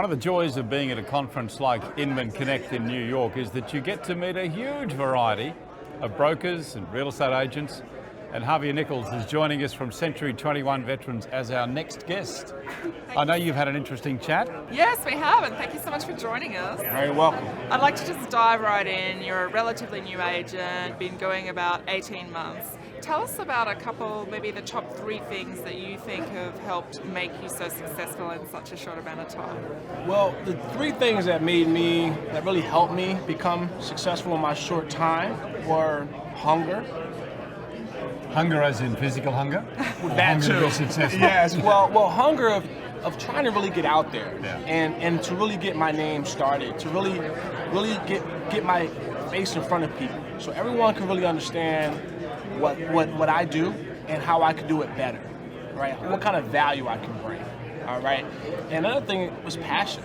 One of the joys of being at a conference like Inman Connect in New York is that you get to meet a huge variety of brokers and real estate agents. And Javier Nichols is joining us from Century 21 Veterans as our next guest. I know you've had an interesting chat. Yes, we have, and thank you so much for joining us. Very welcome. I'd like to just dive right in. You're a relatively new agent, been going about 18 months. Tell us about a couple, maybe the top 3 things that you think have helped make you so successful in such a short amount of time. Well, the 3 things that really helped me become successful in my short time were hunger. Hunger as in physical hunger? That too. To be successful? Yes, well, hunger of trying to really get out there, yeah. and to really get my name started, to really get my face in front of people, so everyone can really understand what I do and how I can do it better, right? What kind of value I can bring, all right? And another thing was passion.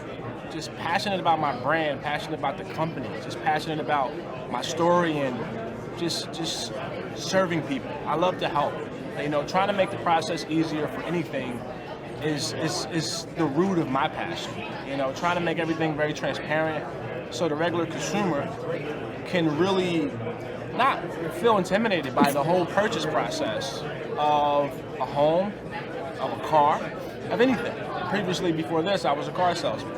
Just passionate about my brand, passionate about the company, just passionate about my story and just serving people. I love to help. You know, trying to make the process easier for anything is the root of my passion. You know, trying to make everything very transparent so the regular consumer can really not feel intimidated by the whole purchase process of a home, of a car, of anything. Previously, before this, I was a car salesman.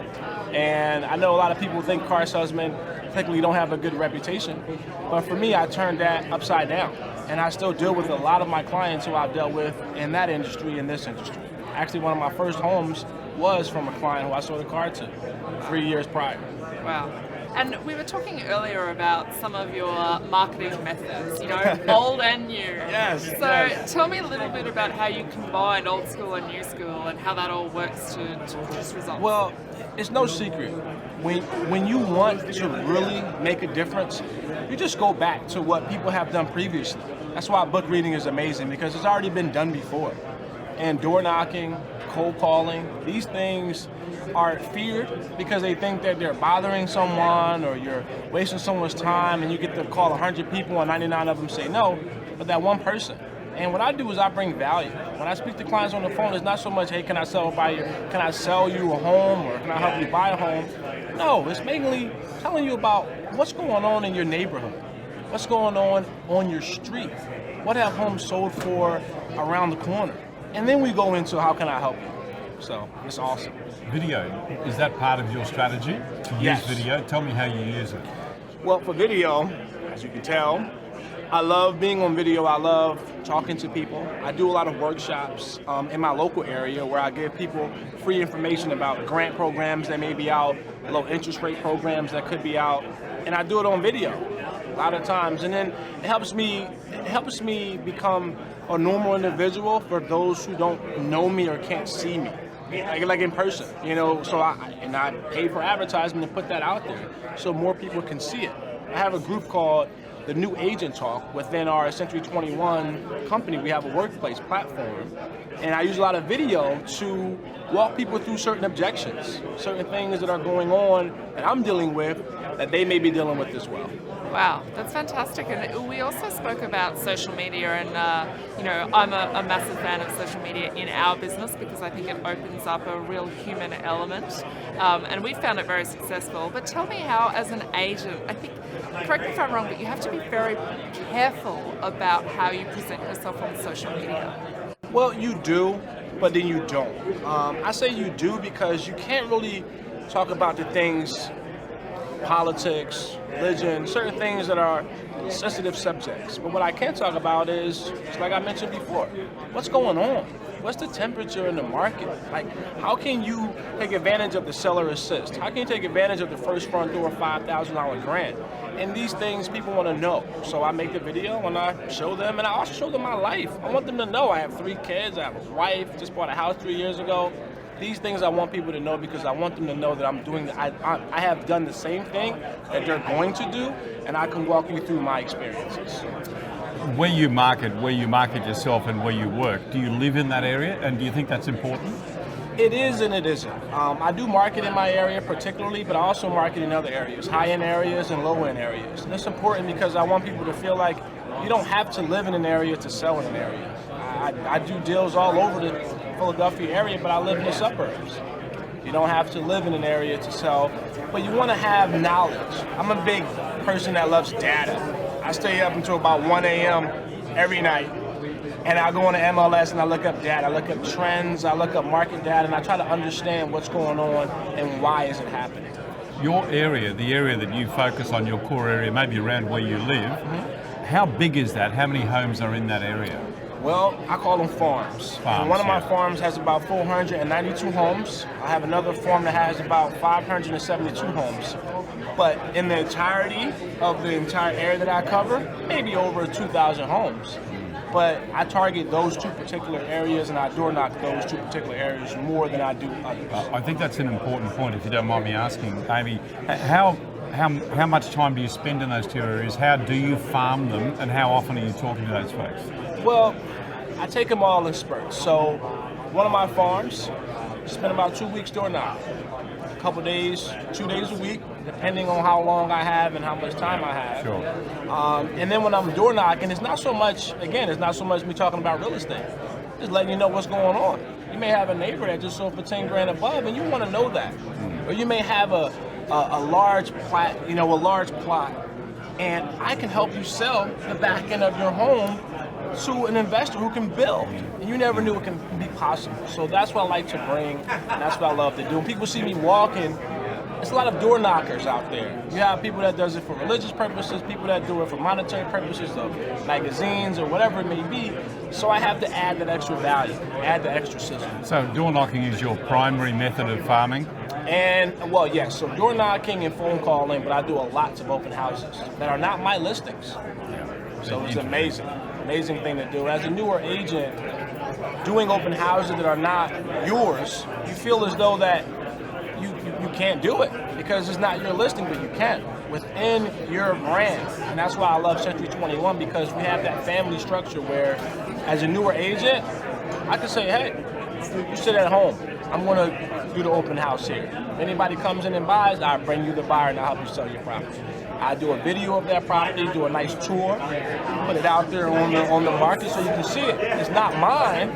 And I know a lot of people think car salesmen technically don't have a good reputation, but for me, I turned that upside down. And I still deal with a lot of my clients who I've dealt with in that industry, in this industry. Actually, one of my first homes was from a client who I sold a car to 3 years prior. Wow. And we were talking earlier about some of your marketing methods, you know, old and new. Yes. So yes. Tell me a little bit about how you combine old school and new school and how that all works to produce results. Well, it's no secret. When you want to really make a difference, you just go back to what people have done previously. That's why book reading is amazing, because it's already been done before. And door knocking, cold calling, these things are feared because they think that they're bothering someone or you're wasting someone's time, and you get to call 100 people and 99 of them say no, but that one person. And what I do is I bring value. When I speak to clients on the phone, it's not so much, hey, can I sell you a home, or can I help you buy a home? No, it's mainly telling you about what's going on in your neighborhood, what's going on your street, what have homes sold for around the corner. And then we go into how can I help you. So it's awesome. Video, is that part of your strategy to use Yes. video? Tell me how you use it. Well, for video, as you can tell, I love being on video. I love talking to people. I do a lot of workshops in my local area where I give people free information about grant programs that may be out, low interest rate programs that could be out, and I do it on video a lot of times. And then it helps me become a normal individual for those who don't know me or can't see me, like in person, you know. So I pay for advertisement to put that out there so more people can see it. I have a group called the New Agent Talk within our Century 21 company. We have a workplace platform, and I use a lot of video to walk people through certain objections, certain things that are going on that I'm dealing with that they may be dealing with as well. Wow, that's fantastic. And we also spoke about social media, and you know, I'm a massive fan of social media in our business because I think it opens up a real human element, and we found it very successful. But tell me how, as an agent, I think, correct me if I'm wrong, but you have to be very careful about how you present yourself on social media. Well, you do, but then you don't. I say you do because you can't really talk about the things, politics, religion, certain things that are sensitive subjects. But what I can talk about is, just like I mentioned before, what's going on? What's the temperature in the market? Like, how can you take advantage of the seller assist? How can you take advantage of the first front door $5,000 grant? And these things people want to know. So I make the video and I show them, and I also show them my life. I want them to know I have 3 kids, I have a wife, just bought a house 3 years ago. These things I want people to know because I want them to know that I'm doing, I have done the same thing that they're going to do, and I can walk you through my experiences. Where you market yourself and where you work, do you live in that area, and do you think that's important? It is and it isn't. I do market in my area particularly, but I also market in other areas, high-end areas and low-end areas. And it's important because I want people to feel like you don't have to live in an area to sell in an area. I do deals all over the Philadelphia area, but I live in the suburbs. You don't have to live in an area to sell, but you want to have knowledge. I'm a big person that loves data. I stay up until about 1 a.m. every night, and I go on the MLS and I look up data. I look up trends, I look up market data, and I try to understand what's going on and why is it happening. Your area, the area that you focus on, your core area, maybe around where you live, how big is that? How many homes are in that area? Well, I call them farms. And one of my farms has about 492 homes. I have another farm that has about 572 homes. But in the entirety of the entire area that I cover, maybe over 2,000 homes. But I target those two particular areas and I door knock those two particular areas more than I do others. I think that's an important point, if you don't mind me asking, Amy. How much time do you spend in those two areas? How do you farm them, and how often are you talking to those folks? Well, I take them all in spurts. So one of my farms, spend about 2 weeks door knocking. A couple days, 2 days a week, depending on how long I have and how much time I have. Sure. And then when I'm door knocking, it's not so much me talking about real estate. Just letting you know what's going on. You may have a neighbor that just sold for 10 grand above, and you want to know that. Or you may have a large plot, a large plot, and I can help you sell the back end of your home to an investor who can build. And you never knew it can be possible. So that's what I like to bring, and that's what I love to do. When people see me walking, there's a lot of door knockers out there. You have people that does it for religious purposes, people that do it for monetary purposes of magazines or whatever it may be. So I have to add that extra value, add the extra sizzle. So door knocking is your primary method of farming? And, well, yes, so door knocking and phone calling, but I do lots of open houses that are not my listings. So it's amazing thing to do. As a newer agent, doing open houses that are not yours, you feel as though that you can't do it because it's not your listing, but you can within your brand. And that's why I love Century 21, because we have that family structure where, as a newer agent, I can say, hey, you sit at home. I'm going to do the open house here. If anybody comes in and buys, I'll bring you the buyer and I'll help you sell your property. I do a video of that property, do a nice tour, put it out there on the market so you can see it. It's not mine,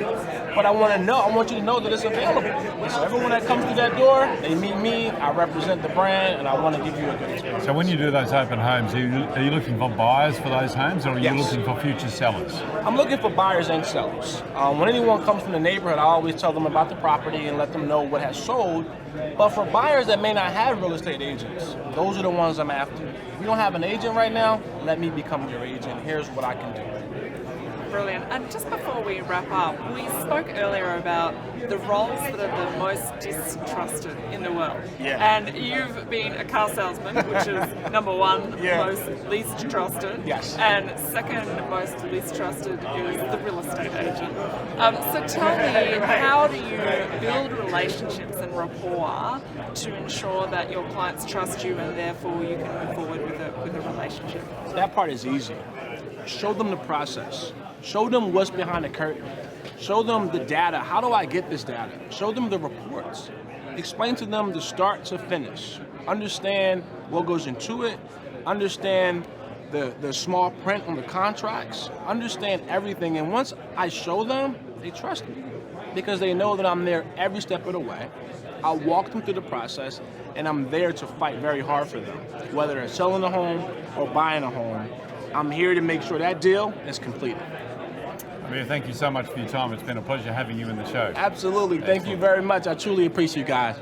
but I want you to know that it's available. So everyone that comes through that door, they meet me, I represent the brand, and I want to give you a good experience. So when you do those open homes, are you looking for buyers for those homes, or are you looking for future sellers? I'm looking for buyers and sellers. When anyone comes from the neighborhood, I always tell them about the property and let them know what has sold. But for buyers that may not have real estate agents, those are the ones I'm after. If you don't have an agent right now, let me become your agent. Here's what I can do. Brilliant. And just before we wrap up, we spoke earlier about the roles that are the most distrusted in the world. Yeah. And you've been a car salesman, which is number one, most least trusted. Yes. And second most least trusted is the real estate agent. So tell me, how do you build relationships and rapport to ensure that your clients trust you and therefore you can move forward with a relationship? That part is easy. Show them the process. Show them what's behind the curtain. Show them the data. How do I get this data? Show them the reports. Explain to them the start to finish. Understand what goes into it. Understand the small print on the contracts. Understand everything. And once I show them, they trust me because they know that I'm there every step of the way. I'll walk them through the process, and I'm there to fight very hard for them. Whether they're selling a home or buying a home, I'm here to make sure that deal is completed. Javier, thank you so much for your time. It's been a pleasure having you in the show. Absolutely. Thank you very much. I truly appreciate you guys.